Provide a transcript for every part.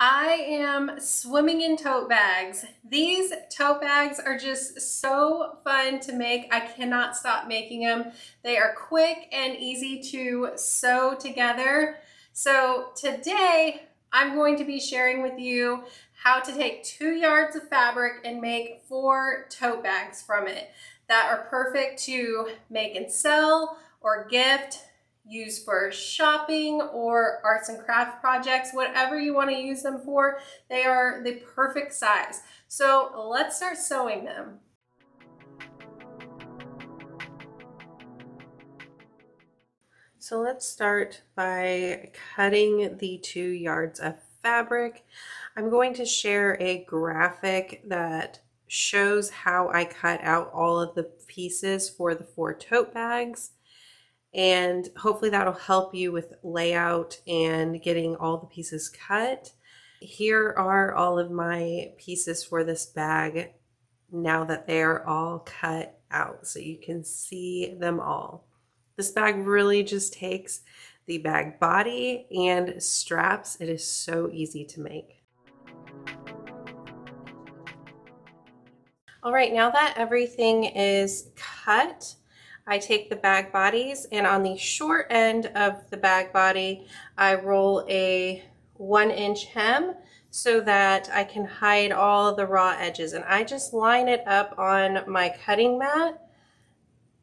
I am swimming in tote bags. These tote bags are just so fun to make. I cannot stop making them. They are quick and easy to sew together. So today I'm going to be sharing with you how to take 2 yards of fabric and make 4 tote bags from it that are perfect to make and sell or gift, use for shopping or arts and craft projects, whatever you want to use them for. They are the perfect size. So let's start sewing them. So let's start by cutting the 2 yards of fabric. I'm going to share a graphic that shows how I cut out all of the pieces for the 4 tote bags. And hopefully that'll help you with layout and getting all the pieces cut. Here are all of my pieces for this bag now that they're all cut out, so you can see them all. This bag really just takes the bag body and straps. It is so easy to make. All right, now that everything is cut, I take the bag bodies, and on the short end of the bag body, I roll a 1-inch hem so that I can hide all the raw edges. And I just line it up on my cutting mat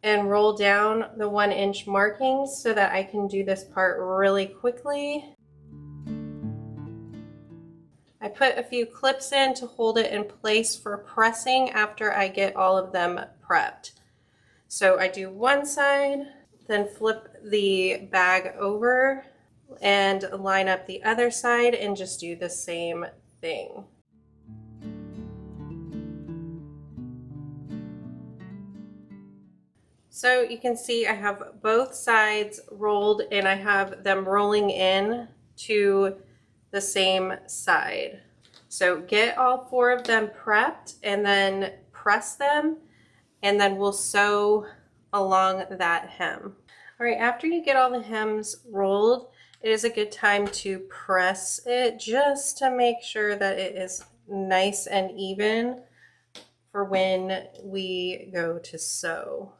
and roll down the 1-inch markings so that I can do this part really quickly. I put a few clips in to hold it in place for pressing after I get all of them prepped. So I do one side, then flip the bag over and line up the other side and just do the same thing. So you can see I have both sides rolled and I have them rolling in to the same side. So get all 4 of them prepped and then press them, and then we'll sew along that hem. All right, after you get all the hems rolled, it is a good time to press it just to make sure that it is nice and even for when we go to sew.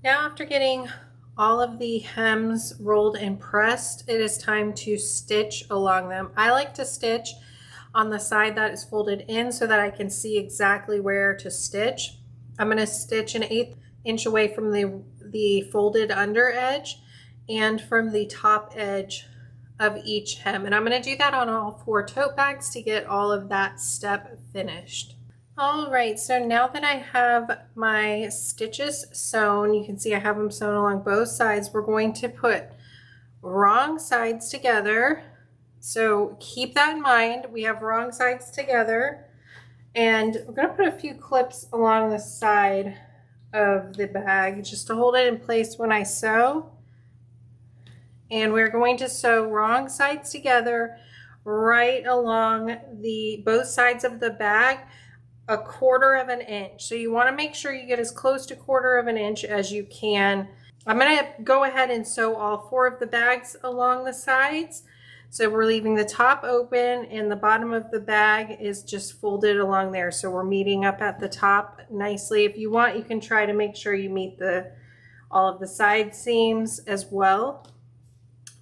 Now, after getting all of the hems rolled and pressed, it is time to stitch along them. I like to stitch on the side that is folded in so that I can see exactly where to stitch. I'm going to stitch 1/8 inch away from the folded under edge and from the top edge of each hem. And I'm going to do that on all 4 tote bags to get all of that step finished. All right, so now that I have my stitches sewn, you can see I have them sewn along both sides. We're going to put wrong sides together. So keep that in mind. We have wrong sides together, and we're going to put a few clips along the side of the bag just to hold it in place when I sew. And we're going to sew wrong sides together right along both sides of the bag, 1/4 inch. So you want to make sure you get as close to 1/4 inch as you can. I'm going to go ahead and sew all 4 of the bags along the sides. So we're leaving the top open and the bottom of the bag is just folded along there. So we're meeting up at the top nicely. If you want, you can try to make sure you meet all of the side seams as well.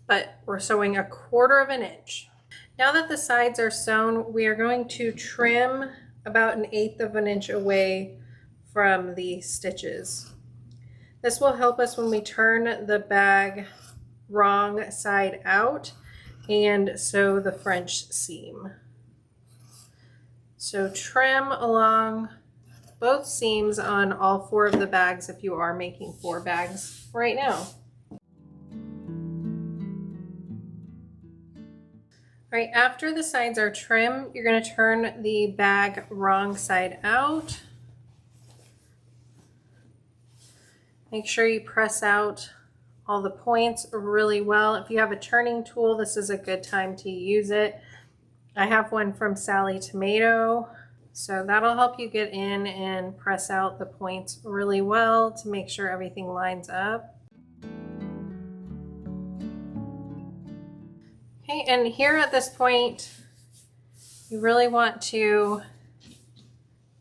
But we're sewing 1/4 inch. Now that the sides are sewn, we are going to trim about 1/8 inch away from the stitches. This will help us when we turn the bag wrong side out and sew the French seam. So trim along both seams on all 4 of the bags if you are making 4 bags right now. All right, after the sides are trimmed, you're going to turn the bag wrong side out. Make sure you press out all the points really well. If you have a turning tool, this is a good time to use it. I have one from Sally Tomato, so that'll help you get in and press out the points really well to make sure everything lines up. Okay, and here at this point, you really want to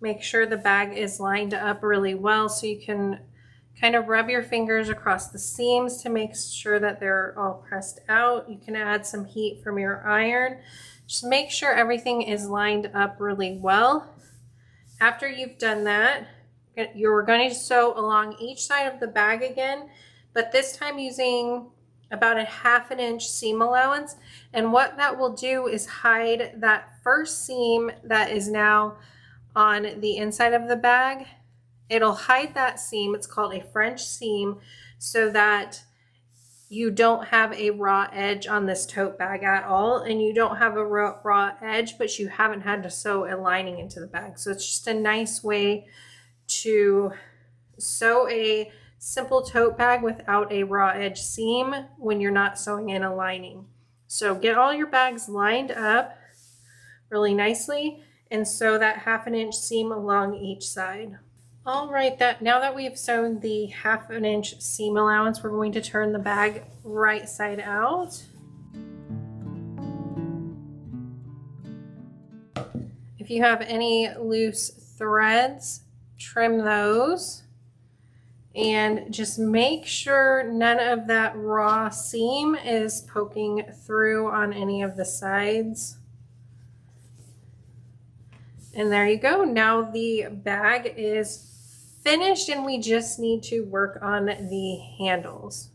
make sure the bag is lined up really well, so you can kind of rub your fingers across the seams to make sure that they're all pressed out. You can add some heat from your iron. Just make sure everything is lined up really well. After you've done that, you're going to sew along each side of the bag again, but this time using about a 1/2 inch seam allowance. And what that will do is hide that first seam that is now on the inside of the bag. It'll hide that seam. It's called a French seam, so that you don't have a raw edge on this tote bag at all, and you don't have a raw edge, but you haven't had to sew a lining into the bag. So it's just a nice way to sew a simple tote bag without a raw edge seam when you're not sewing in a lining. So get all your bags lined up really nicely and sew that 1/2 inch seam along each side. All right, now that we've sewn the 1/2 inch seam allowance, we're going to turn the bag right side out. If you have any loose threads, trim those, and just make sure none of that raw seam is poking through on any of the sides. And there you go. Now the bag is finished and we just need to work on the handles.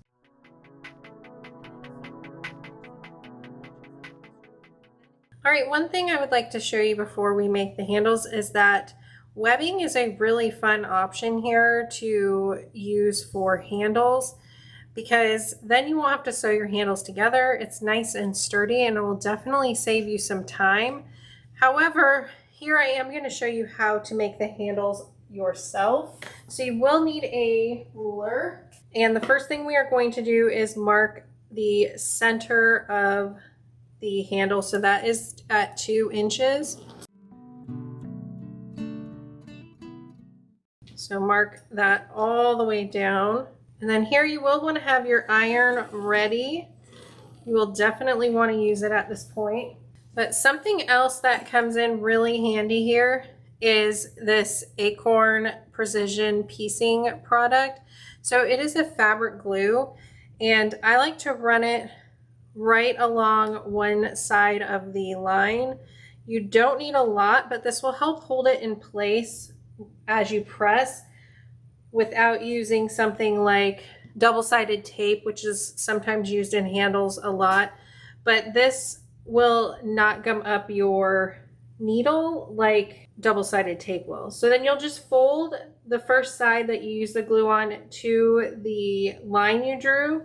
All right, one thing I would like to show you before we make the handles is that webbing is a really fun option here to use for handles, because then you won't have to sew your handles together. It's nice and sturdy and it will definitely save you some time. However, here I am going to show you how to make the handles yourself. So you will need a ruler, and the first thing we are going to do is mark the center of the handle. So that is at 2 inches. So mark that all the way down. And then here you will want to have your iron ready. You will definitely want to use it at this point. But something else that comes in really handy here is this Acorn Precision Piecing product. So it is a fabric glue, and I like to run it right along one side of the line. You don't need a lot, but this will help hold it in place as you press without using something like double-sided tape, which is sometimes used in handles a lot. But this will not gum up your needle like double-sided tape will. So then you'll just fold the first side that you use the glue on to the line you drew,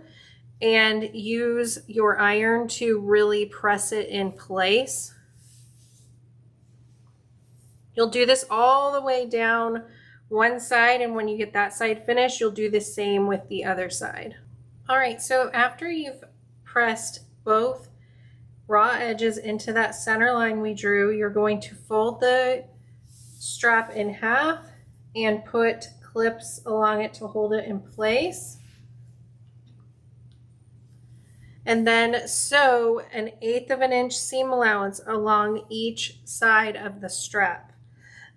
and use your iron to really press it in place. You'll do this all the way down one side, and when you get that side finished, you'll do the same with the other side. All right, so after you've pressed both raw edges into that center line we drew, you're going to fold the strap in half and put clips along it to hold it in place. And then sew an 1/8 inch seam allowance along each side of the strap.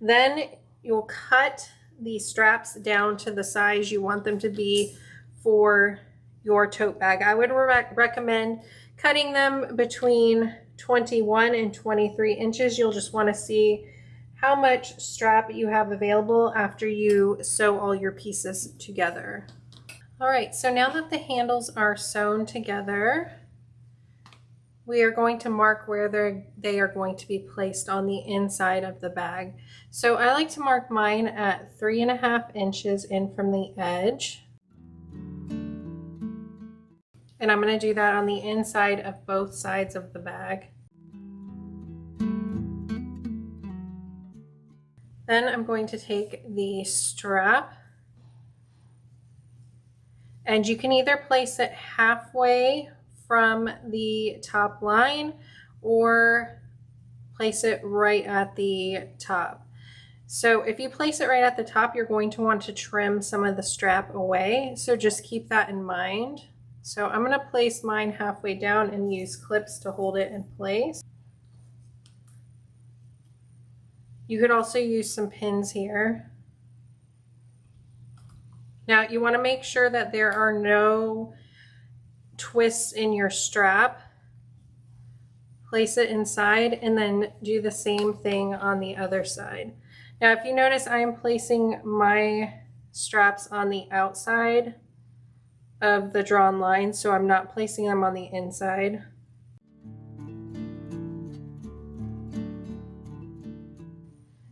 Then you'll cut the straps down to the size you want them to be for your tote bag. I would recommend cutting them between 21 and 23 inches. You'll just want to see how much strap you have available after you sew all your pieces together. All right, so now that the handles are sewn together, we are going to mark where they are going to be placed on the inside of the bag. So I like to mark mine at 3.5 inches in from the edge. And I'm going to do that on the inside of both sides of the bag. Then I'm going to take the strap, and you can either place it halfway from the top line or place it right at the top. So if you place it right at the top, you're going to want to trim some of the strap away. So just keep that in mind. So I'm going to place mine halfway down and use clips to hold it in place. You could also use some pins here. Now you want to make sure that there are no twists in your strap. Place it inside and then do the same thing on the other side. Now if you notice, I am placing my straps on the outside of the drawn line, so I'm not placing them on the inside.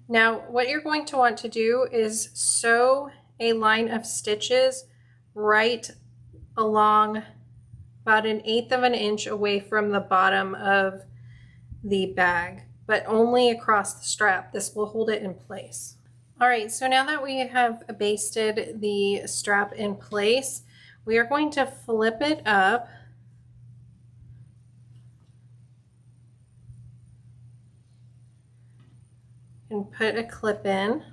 Now what you're going to want to do is sew a line of stitches right along about 1/8 of an inch away from the bottom of the bag, but only across the strap. This will hold it in place. All right, so now that we have basted the strap in place, we are going to flip it up and put a clip in.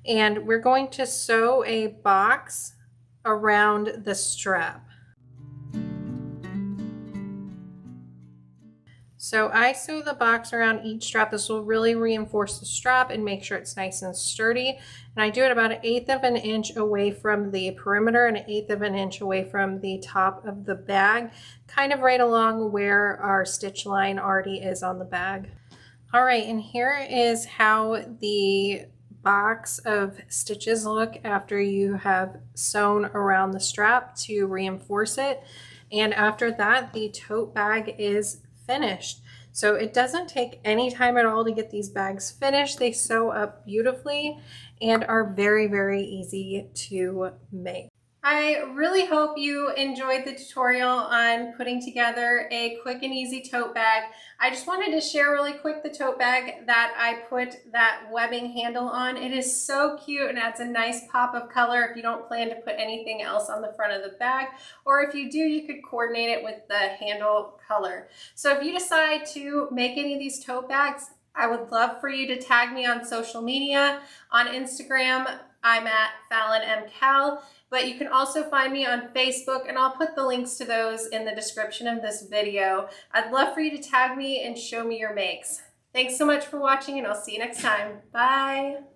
And we're going to sew a box around the strap. So I sew the box around each strap. This will really reinforce the strap and make sure it's nice and sturdy. And I do it about 1/8 of an inch away from the perimeter and 1/8 of an inch away from the top of the bag, kind of right along where our stitch line already is on the bag. All right, and here is how the box of stitches look after you have sewn around the strap to reinforce it. And after that, the tote bag is finished. So it doesn't take any time at all to get these bags finished. They sew up beautifully and are very, very easy to make. I really hope you enjoyed the tutorial on putting together a quick and easy tote bag. I just wanted to share really quick the tote bag that I put that webbing handle on. It is so cute and adds a nice pop of color if you don't plan to put anything else on the front of the bag, or if you do, you could coordinate it with the handle color. So if you decide to make any of these tote bags, I would love for you to tag me on social media. On Instagram, I'm at Fallon M. Cal. But you can also find me on Facebook, and I'll put the links to those in the description of this video. I'd love for you to tag me and show me your makes. Thanks so much for watching, and I'll see you next time. Bye.